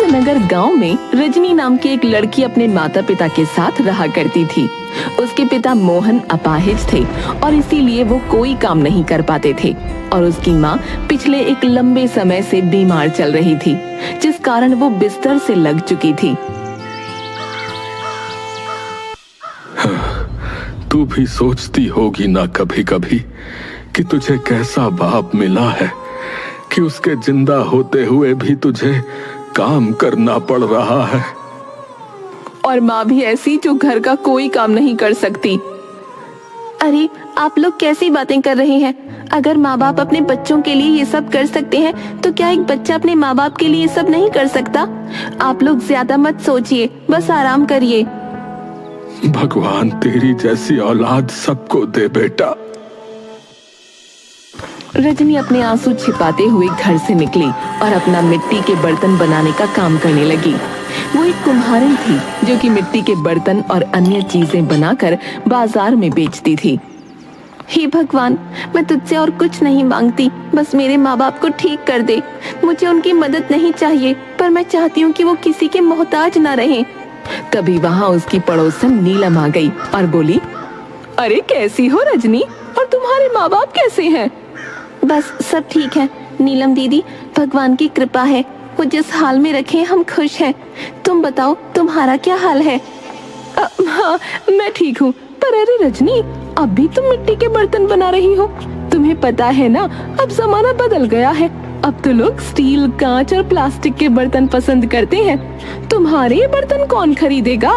नगर गांव में रजनी नाम की एक लड़की अपने माता पिता के साथ रहा करती थी। उसके पिता मोहन अपाहिज थे और इसीलिए वो कोई काम नहीं कर पाते थे और उसकी माँ पिछले एक लंबे समय से बीमार चल रही थी, जिस कारण वो बिस्तर से लग चुकी थी। तू भी सोचती होगी ना कभी कभी कि तुझे कैसा बाप मिला है कि उसके जिंदा होते हुए भी तुझे काम करना पड़ रहा है। और माँ भी ऐसी जो घर का कोई काम नहीं कर सकती। अरे आप लोग कैसी बातें कर रहे हैं? अगर माँ बाप अपने बच्चों के लिए ये सब कर सकते हैं तो क्या एक बच्चा अपने माँ बाप के लिए ये सब नहीं कर सकता? आप लोग ज्यादा मत सोचिए, बस आराम करिए। भगवान तेरी जैसी औलाद सबको दे बेटा। रजनी अपने आंसू छिपाते हुए घर से निकली और अपना मिट्टी के बर्तन बनाने का काम करने लगी। वो एक कुम्हारिन थी जो कि मिट्टी के बर्तन और अन्य चीजें बनाकर बाजार में बेचती थी। हे भगवान, मैं तुझसे और कुछ नहीं मांगती, बस मेरे माँ बाप को ठीक कर दे। मुझे उनकी मदद नहीं चाहिए, पर मैं चाहती हूँ कि वो किसी के मोहताज ना रहें। तभी वहाँ उसकी पड़ोसन नीलम आ गई और बोली, अरे कैसी हो रजनी, और तुम्हारे माँ बाप कैसे हैं? बस सब ठीक है नीलम दीदी, भगवान की कृपा है। वो जिस हाल में रखे हम खुश हैं। तुम बताओ, तुम्हारा क्या हाल है? हाँ, मैं ठीक हूँ। पर अरे रजनी, अब भी तुम मिट्टी के बर्तन बना रही हो? तुम्हें पता है ना, अब जमाना बदल गया है। अब तो लोग स्टील, कांच और प्लास्टिक के बर्तन पसंद करते हैं। तुम्हारे ये बर्तन कौन खरीदेगा?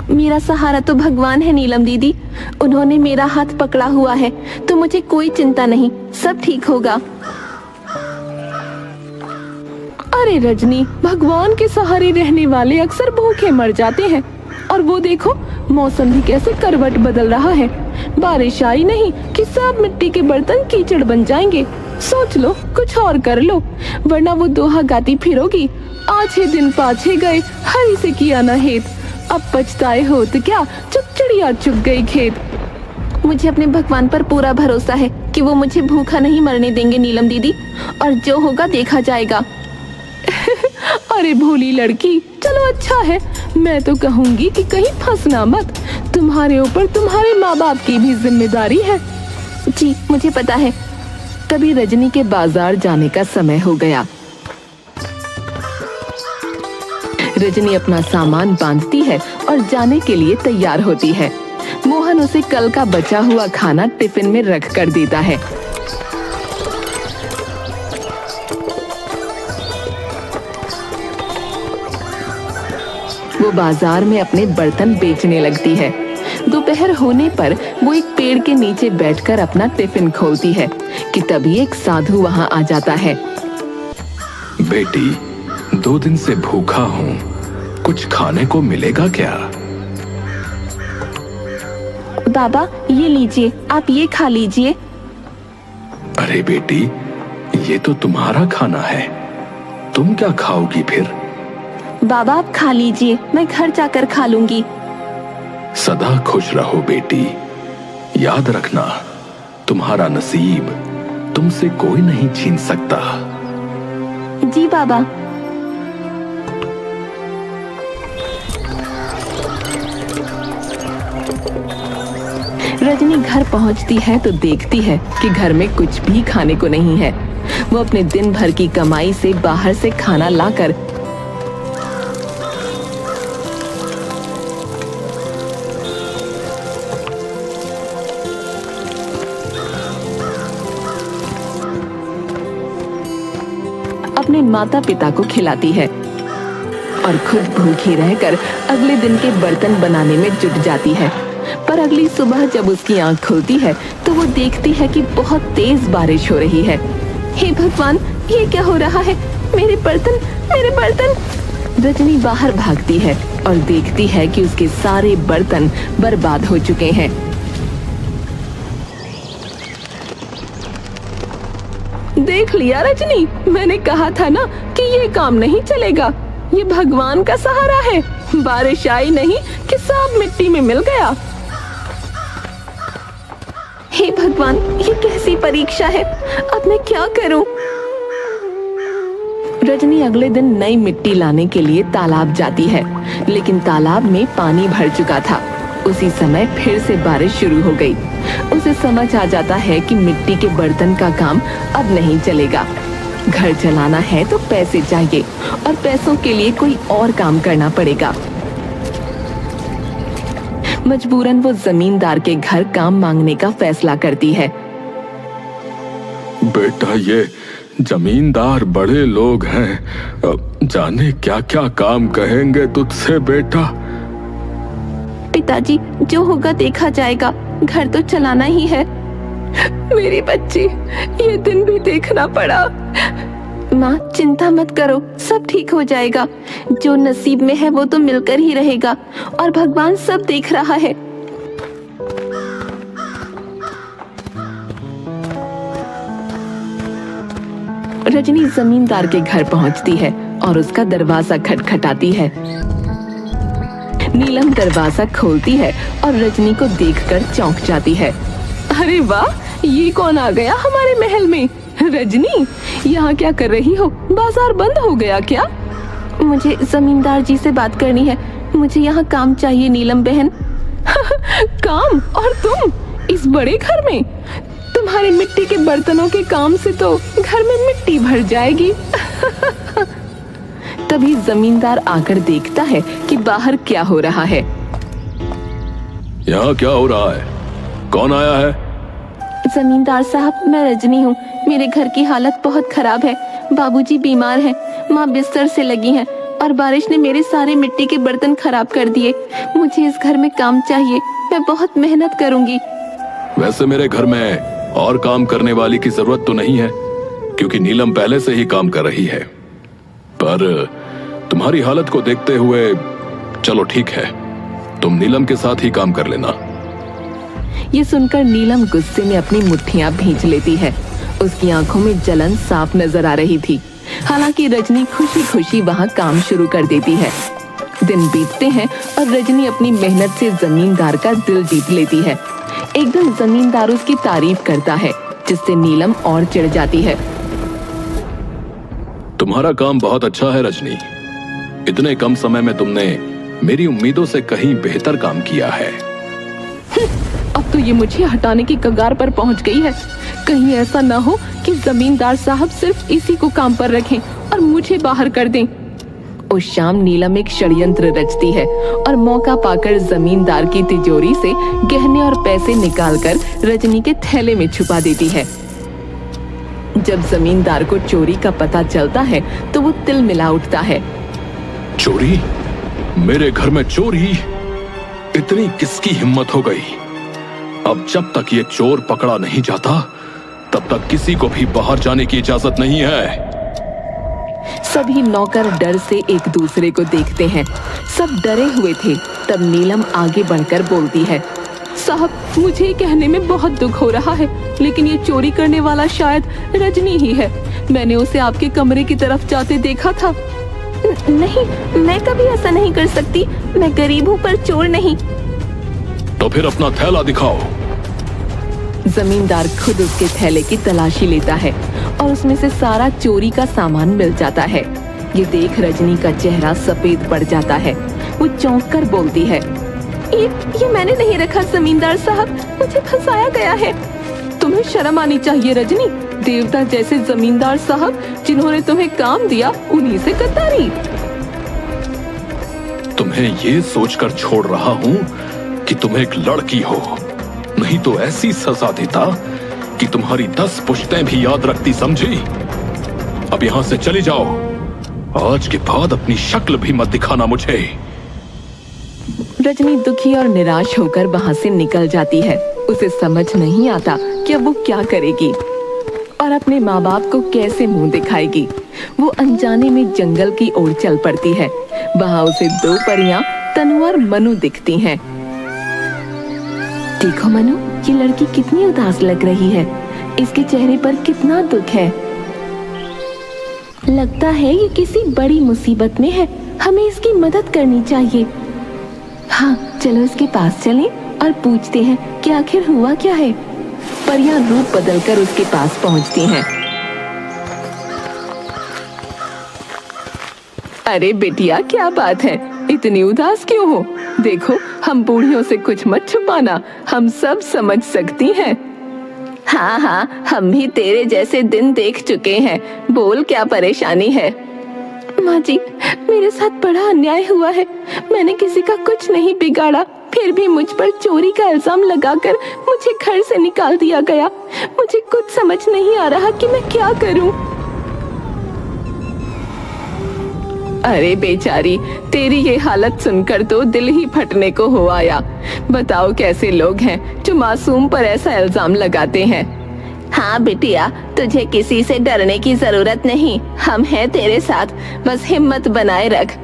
मेरा सहारा तो भगवान है नीलम दीदी, उन्होंने मेरा हाथ पकड़ा हुआ है, तो मुझे कोई चिंता नहीं, सब ठीक होगा। अरे रजनी, भगवान के सहारे रहने वाले अक्सर भूखे मर जाते हैं। और वो देखो, मौसम भी कैसे करवट बदल रहा है। बारिश आई नहीं कि सब मिट्टी के बर्तन कीचड़ बन जाएंगे। सोच लो, कुछ और कर लो, वरना वो दोहा गाती फिरोगी, आछे दिन पाछे गए, हरी से किया न हेत, अब पछताए होत क्या, जब चिड़िया चुग गई खेत। मुझे अपने भगवान पर पूरा भरोसा है कि वो मुझे भूखा नहीं मरने देंगे नीलम दीदी, और जो होगा देखा जाएगा। अरे भोली लड़की, चलो अच्छा है, मैं तो कहूँगी कि कहीं फंसना मत। तुम्हारे ऊपर तुम्हारे माँ बाप की भी जिम्मेदारी है। जी मुझे पता है। तभी रजनी के बाजार जाने का समय हो गया। रजनी अपना सामान बांधती है और जाने के लिए तैयार होती है। मोहन उसे कल का बचा हुआ खाना टिफिन में रख कर देता है। वो बाजार में अपने बर्तन बेचने लगती है। दोपहर होने पर वो एक पेड़ के नीचे बैठकर अपना टिफिन खोलती है कि तभी एक साधु वहाँ आ जाता है। बेटी, 2 दिन से भूखा हूँ, कुछ खाने को मिलेगा क्या? बाबा ये लीजिए, आप ये खा लीजिए। अरे बेटी, ये तो तुम्हारा खाना है, तुम क्या खाओगी फिर? बाबा आप खा लीजिए, मैं घर जाकर खा लूंगी। सदा खुश रहो बेटी, याद रखना, तुम्हारा नसीब तुमसे कोई नहीं छीन सकता। जी बाबा। रजनी घर पहुंचती है तो देखती है कि घर में कुछ भी खाने को नहीं है। वो अपने दिन भर की कमाई से बाहर से खाना लाकर अपने माता पिता को खिलाती है और खुद भूखी रहकर अगले दिन के बर्तन बनाने में जुट जाती है। पर अगली सुबह जब उसकी आंख खुलती है तो वो देखती है कि बहुत तेज बारिश हो रही है। हे भगवान, ये क्या हो रहा है? मेरे बर्तन, मेरे बर्तन। रजनी बाहर भागती है और देखती है कि उसके सारे बर्तन बर्बाद हो चुके हैं। देख लिया रजनी, मैंने कहा था ना कि ये काम नहीं चलेगा। ये भगवान का सहारा है, बारिश आई नहीं कि सब मिट्टी में मिल गया। हे भगवान, ये कैसी परीक्षा है, अब मैं क्या करूं? रजनी अगले दिन नई मिट्टी लाने के लिए तालाब जाती है, लेकिन तालाब में पानी भर चुका था। उसी समय फिर से बारिश शुरू हो गई। उसे समझ आ जाता है कि मिट्टी के बर्तन का काम अब नहीं चलेगा। घर चलाना है तो पैसे चाहिए और पैसों के लिए कोई और काम करना पड़ेगा। मजबूरन वो जमींदार के घर काम मांगने का फैसला करती है। बेटा, ये जमींदार बड़े लोग हैं, जाने क्या क्या काम कहेंगे तुझसे बेटा। पिताजी, जो होगा देखा जाएगा, घर तो चलाना ही है। मेरी बच्ची, ये दिन भी देखना पड़ा। माँ, चिंता मत करो, सब ठीक हो जाएगा। जो नसीब में है वो तो मिलकर ही रहेगा और भगवान सब देख रहा है। रजनी जमींदार के घर पहुंचती है और उसका दरवाजा खटखटाती है। नीलम दरवाजा खोलती है और रजनी को देखकर चौंक जाती है। अरे वाह, ये कौन आ गया हमारे महल में? रजनी, यहाँ क्या कर रही हो? बाजार बंद हो गया क्या? मुझे जमींदार जी से बात करनी है। मुझे यहाँ काम चाहिए नीलम बहन। काम? और तुम इस बड़े घर में? तुम्हारे मिट्टी के बर्तनों के काम से तो घर में मिट्टी भर जाएगी। तभी जमींदार आकर देखता है कि बाहर क्या हो रहा है। यहाँ क्या हो रहा है? कौन आया है? जमींदार साहब, मैं रजनी हूँ। मेरे घर की हालत बहुत खराब है। बाबूजी बीमार हैं, माँ बिस्तर से लगी हैं और बारिश ने मेरे सारे मिट्टी के बर्तन खराब कर दिए। मुझे इस घर में काम चाहिए, मैं बहुत मेहनत करूँगी। वैसे मेरे घर में और काम करने वाली की जरूरत तो नहीं है, क्योंकि नीलम पहले से ही काम कर रही है। पर तुम्हारी हालत को देखते हुए चलो ठीक है, तुम नीलम के साथ ही काम कर लेना। ये सुनकर नीलम गुस्से में अपनी मुट्ठियां भींच लेती है। उसकी आंखों में जलन साफ नजर आ रही थी। हालांकि रजनी खुशी खुशी वहां काम शुरू कर देती है। दिन बीतते हैं और रजनी अपनी मेहनत से जमींदार का दिल जीत लेती है। एक दिन जमींदार उसकी तारीफ करता है, जिससे नीलम और चिढ़ जाती है। तुम्हारा काम बहुत अच्छा है रजनी। इतने कम समय में तुमने मेरी उम्मीदों से कहीं बेहतर काम किया है। अब तो ये मुझे हटाने की कगार पर पहुंच गई है। कहीं ऐसा ना हो कि जमींदार साहब सिर्फ इसी को काम पर रखें और मुझे बाहर कर दें। उस शाम नीलम एक षड्यंत्र रचती है और मौका पाकर जमींदार की तिजोरी से गहने और पैसे निकालकर रजनी के थैले में छुपा देती है। जब जमींदार को चोरी का पता चलता है तो वो तिलमिला उठता है। चोरी? मेरे घर में चोरी? इतनी किसकी हिम्मत हो गई? अब जब तक ये चोर पकड़ा नहीं जाता तब तक किसी को भी बाहर जाने की इजाजत नहीं है। सभी नौकर डर से एक दूसरे को देखते हैं। सब डरे हुए थे। तब नीलम आगे बढ़कर बोलती है, साहब, मुझे कहने में बहुत दुख हो रहा है, लेकिन ये चोरी करने वाला शायद रजनी ही है। मैंने उसे आपके कमरे की तरफ जाते देखा था। नहीं, मैं कभी ऐसा नहीं कर सकती। मैं गरीब हूँ पर चोर नहीं। तो फिर अपना थैला दिखाओ। जमींदार खुद उसके थैले की तलाशी लेता है और उसमें से सारा चोरी का सामान मिल जाता है। ये देख रजनी का चेहरा सफेद पड़ जाता है। वो चौंक कर बोलती है, ये मैंने नहीं रखा जमींदार साहब, मुझे फंसाया गया है। तुम्हें शर्म आनी चाहिए रजनी। देवता जैसे जमींदार साहब जिन्होंने तुम्हें काम दिया, उन्हीं से गद्दारी। तुम्हें ये सोचकर छोड़ रहा हूँ कि तुम एक लड़की हो, नहीं तो ऐसी सजा देता कि तुम्हारी 10 पुश्तें भी याद रखती, समझी? अब यहाँ से चली जाओ। आज के बाद अपनी शक्ल भी मत दिखाना मुझे। रजनी दुखी और निराश होकर वहाँ से निकल जाती है। उसे समझ नहीं आता कि अब वो क्या करेगी और अपने माँ बाप को कैसे मुंह दिखाएगी। वो अनजाने में जंगल की ओर चल पड़ती है। वहाँ उसे 2 परियां तनु और मनु दिखती हैं। देखो मनु, ये लड़की कितनी उदास लग रही है। इसके चेहरे पर कितना दुख है। लगता है ये किसी बड़ी मुसीबत में है। हमें इसकी मदद करनी चाहिए। हाँ, चलो इसके पास चलें और पूछते हैं कि आखिर हुआ क्या है। परियां रूप बदलकर उसके पास पहुंचती हैं। अरे बिटिया, क्या बात है, इतनी उदास क्यों हो? देखो, हम बूढ़ियों से कुछ मत छुपाना, हम सब समझ सकती हैं। हाँ हाँ, हम भी तेरे जैसे दिन देख चुके हैं। बोल, क्या परेशानी है? माँ जी, मेरे साथ बड़ा अन्याय हुआ है। मैंने किसी का कुछ नहीं बिगाड़ा, फिर भी मुझ पर चोरी का इल्जाम लगाकर मुझे घर से निकाल दिया गया। मुझे कुछ समझ नहीं आ रहा कि मैं क्या करूं। अरे बेचारी, तेरी ये हालत सुनकर तो दिल ही फटने को हो आया। बताओ, कैसे लोग हैं जो मासूम पर ऐसा इल्जाम लगाते हैं। हाँ बिटिया, तुझे किसी से डरने की जरूरत नहीं, हम हैं तेरे साथ, बस हिम्मत बनाए रख।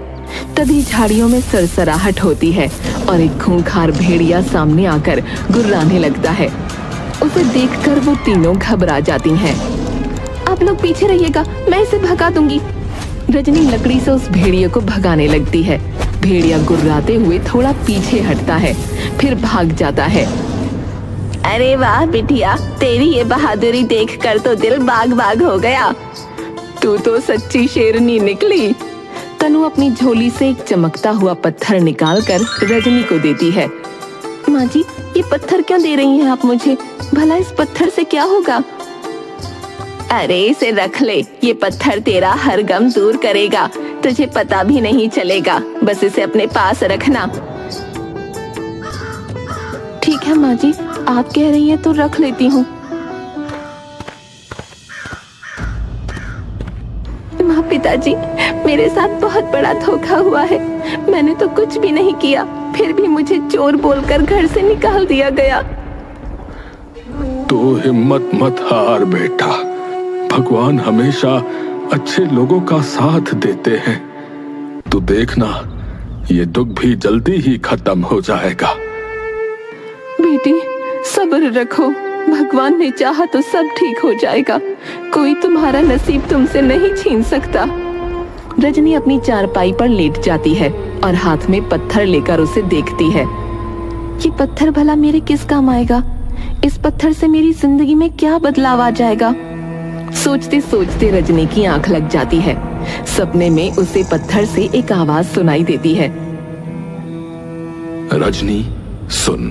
तभी झाड़ियों में सरसराहट होती है और एक खूंखार भेड़िया सामने आकर गुर्राने लगता है। उसे देखकर वो तीनों घबरा जाती हैं। आप लोग पीछे रहिएगा, मैं इसे भगा दूंगी। रजनी लकड़ी से उस भेड़िए को भगाने लगती है। भेड़िया गुर्राते हुए थोड़ा पीछे हटता है, फिर भाग जाता है। अरे वाह बिटिया, तेरी ये बहादुरी देखकर तो दिल बाग बाग हो गया। तू तो सच्ची शेरनी निकली। तनु अपनी झोली से एक चमकता हुआ पत्थर निकालकर रजनी को देती है। माँ जी, ये पत्थर क्यों दे रही हैं आप मुझे? भला इस पत्थर से क्या होगा? अरे इसे रख ले, ये पत्थर तेरा हर गम दूर करेगा, तुझे पता भी नहीं चलेगा। बस इसे अपने पास रखना। ठीक है माँ जी, आप कह रही हैं तो रख लेती हूँ। माँ, पिताजी, मेरे साथ बहुत बड़ा धोखा हुआ है। मैंने तो कुछ भी नहीं किया, फिर भी मुझे चोर बोलकर घर से निकाल दिया गया। तो हिम्मत मत हार बेटा, भगवान हमेशा अच्छे लोगों का साथ देते हैं। तू देखना, ये दुख भी जल्दी ही खत्म हो जाएगा। बेटी, सब्र रखो, भगवान ने चाहा तो सब ठीक हो जाएगा। कोई तुम्हारा नसीब तुमसे नहीं छीन सकता। रजनी अपनी चारपाई पर लेट जाती है और हाथ में पत्थर लेकर उसे देखती है। ये पत्थर भला मेरे किस काम आएगा? इस पत्थर से मेरी जिंदगी में क्या बदलाव आ जाएगा? सोचते सोचते रजनी की आंख लग जाती है। सपने में उसे पत्थर से एक आवाज सुनाई देती है। रजनी सुन,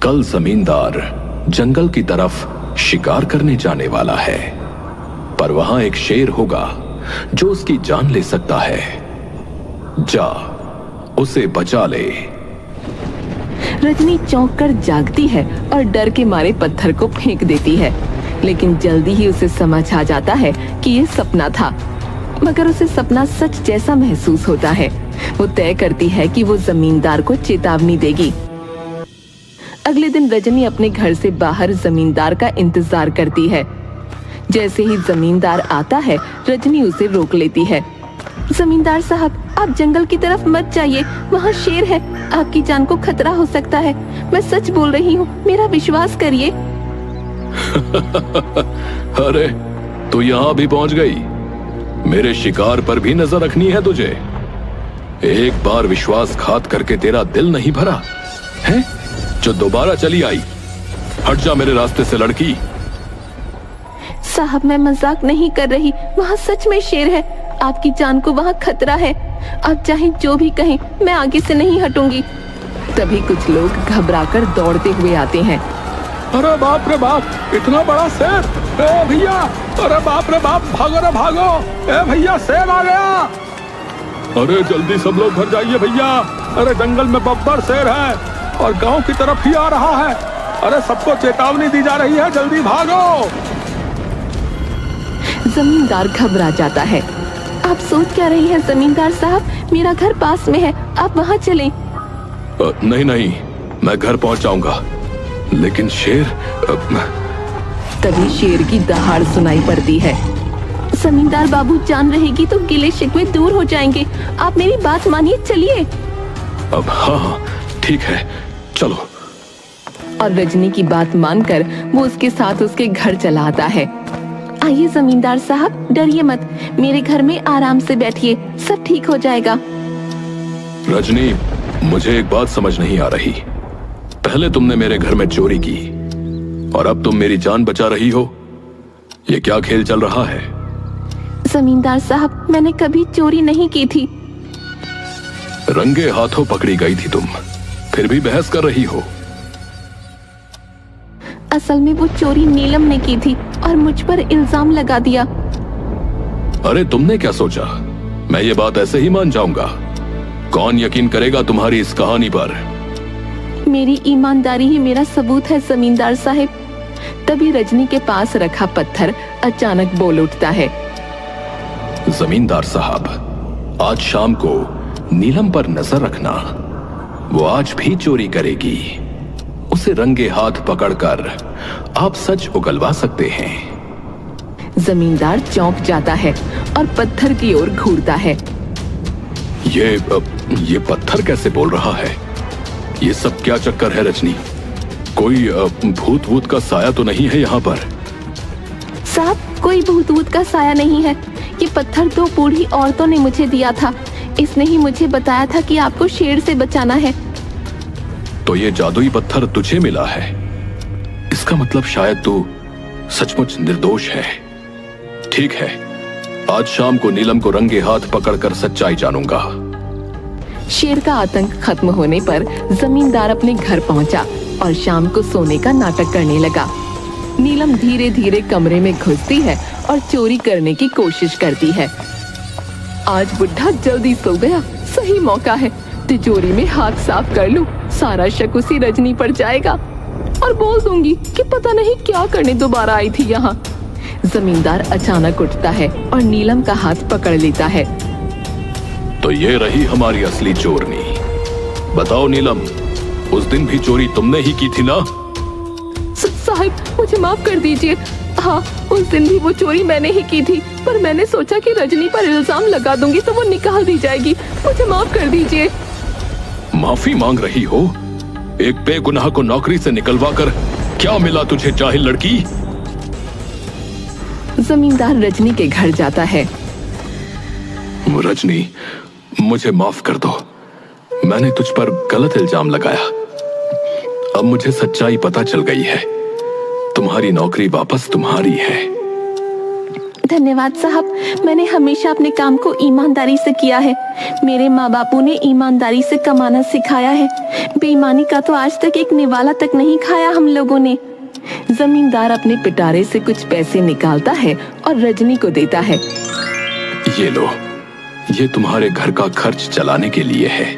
कल जमींदार जंगल की तरफ शिकार करने जाने वाला है, पर वहां एक शेर होगा जो उसकी जान ले सकता है। जा, उसे बचा ले। रजनी चौंक कर जागती है और डर के मारे पत्थर को फेंक देती है, लेकिन जल्दी ही उसे समझ आ जाता है कि ये सपना था। मगर उसे सपना सच जैसा महसूस होता है। वो तय करती है कि वो जमींदार को चेतावनी देगी। अगले दिन रजनी अपने घर से बाहर जमींदार का इंतजार करती है। जैसे ही जमींदार आता है, रजनी उसे रोक लेती है। जमींदार साहब, आप जंगल की तरफ मत जाइए, वहाँ शेर है, आपकी जान को खतरा हो सकता है। मैं सच बोल रही हूँ, मेरा विश्वास करिए। अरे, तू यहाँ भी पहुंच गई? मेरे शिकार पर भी नजर रखनी है तुझे। एक बार विश्वासघात करके तेरा दिल नहीं भरा है, जो दोबारा चली आई? हट जा मेरे रास्ते से लड़की। साहब, मैं मजाक नहीं कर रही, वहाँ सच में शेर है, आपकी जान को वहाँ खतरा है। आप चाहे जो भी कहें, मैं आगे से नहीं हटूंगी। तभी कुछ लोग घबराकर दौड़ते हुए आते हैं। अरे बाप रे बाप, इतना बड़ा शेर! ए भैया, अरे बाप रे बाप, भागो रे भागो! ए भैया, शेर आ गया! अरे जल्दी सब लोग घर जाइए भैया, अरे जंगल में बब्बर शेर है और गांव की तरफ ही आ रहा है। अरे सबको चेतावनी दी जा रही है, जल्दी भागो! जमींदार घबरा जाता है। आप सोच क्या रही हैं जमींदार साहब? मेरा घर पास में है, आप वहाँ चलें। नहीं नहीं, मैं घर पहुंच जाऊंगा, लेकिन शेर। तभी शेर की दहाड़ सुनाई पड़ती है। जमींदार बाबू, जान रहेगी तो गिले शिकवे दूर हो जाएंगे, आप मेरी बात मानिए, चलिए। अब हाँ, ठीक है, चलो। और रजनी की बात मानकर वो उसके साथ उसके घर चला आता है। आइए जमींदार साहब, डरिए मत, मेरे घर में आराम से बैठिए, सब ठीक हो जाएगा। रजनी, मुझे एक बात समझ नहीं आ रही। पहले तुमने मेरे घर में चोरी की और अब तुम मेरी जान बचा रही हो। ये क्या खेल चल रहा है? जमींदार साहब, मैंने कभी चोरी नहीं की थी। रंगे हाथों पकड़ी गई थी तुम, फिर भी बहस कर रही हो। असल में वो चोरी नीलम ने की थी और मुझ पर इल्जाम लगा दिया। अरे तुमने क्या सोचा मैं ये बात ऐसे ही मान जाऊंगा? कौन यकीन करेगा तुम्हारी इस कहानी पर? मेरी ईमानदारी ही मेरा सबूत है जमींदार साहब। तभी रजनी के पास रखा पत्थर अचानक बोल उठता है। जमींदार साहब, आज शाम को नीलम पर नजर रखना। वो आज भी चोरी करेगी। उसे रंगे हाथ पकड़कर आप सच उगलवा सकते हैं। जमींदार चौंक जाता है और पत्थर की ओर घूरता है। ये पत्थर कैसे बोल रहा है? ये सब क्या चक्कर है रजनी? कोई भूत वूत का साया तो नहीं है यहाँ पर? साहब, कोई भूत वूत का साया नहीं है। ये पत्थर 2 बूढ़ी औरतों ने मुझे दिया था। इसने ही मुझे बताया था कि आपको शेर से बचाना है। तो ये जादुई पत्थर तुझे मिला है? इसका मतलब शायद तू सचमुच निर्दोष है। ठीक है, आज शाम को नीलम को रंगे हाथ पकड़कर सच्चाई जानूंगा। शेर का आतंक खत्म होने पर जमींदार अपने घर पहुंचा और शाम को सोने का नाटक करने लगा। नीलम धीरे धीरे कमरे में घुसती है और चोरी करने की कोशिश करती है। आज बुढ़ा जल्दी सो गया, सही मौका है। तिजोरी में हाथ साफ कर लूं, सारा शक उसी रजनी पर जाएगा और बोल दूंगी कि पता नहीं क्या करने दोबारा आई थी यहाँ। जमींदार अचानक उठता है और नीलम का हाथ पकड़ लेता है। तो ये रही हमारी असली चोरनी। बताओ नीलम, उस दिन भी चोरी तुमने ही की थी ना? साहब, मुझे माफ कर दीजिए। हाँ, उस दिन भी वो चोरी मैंने ही की थी, पर मैंने सोचा कि रजनी पर इल्जाम लगा दूंगी तो वो निकाल दी जाएगी। मुझे माफ कर दीजिए। माफी मांग रही हो? एक बेगुनाह को नौकरी से निकलवा कर क्या मिला तुझे, जाहिल लड़की? जमींदार रजनी के घर जाता है। रजनी, मुझे माफ कर दो। मैंने तुझ पर गलत इल्जाम लगाया। अब मुझे सच्चाई पता चल गई है। तुम्हारी नौकरी वापस तुम्हारी है। धन्यवाद साहब, मैंने हमेशा अपने काम को ईमानदारी से किया है। मेरे माँ बापू ने ईमानदारी से कमाना सिखाया है। बेईमानी का तो आज तक एक निवाला तक नहीं खाया हम लोगों ने। जमींदार अपने पिटारे से कुछ पैसे निकालता है और रजनी को देता है। ये लो, ये तुम्हारे घर का खर्च चलाने के लिए है।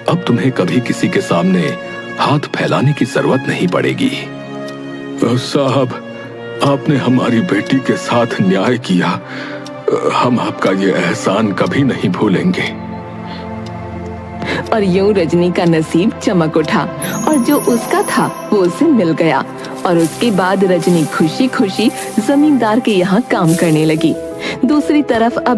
अब तुम्हें कभी किसी के सामने हाथ फैलाने की जरूरत नहीं पड़ेगी। साहब, आपने हमारी बेटी के साथ न्याय किया। हम आपका ये एहसान कभी नहीं भूलेंगे। और यूं रजनी का नसीब चमक उठा और जो उसका था वो उसे मिल गया। और उसके बाद रजनी खुशी खुशी जमींदार के यहाँ काम करने लगी। दूसरी तरफ अब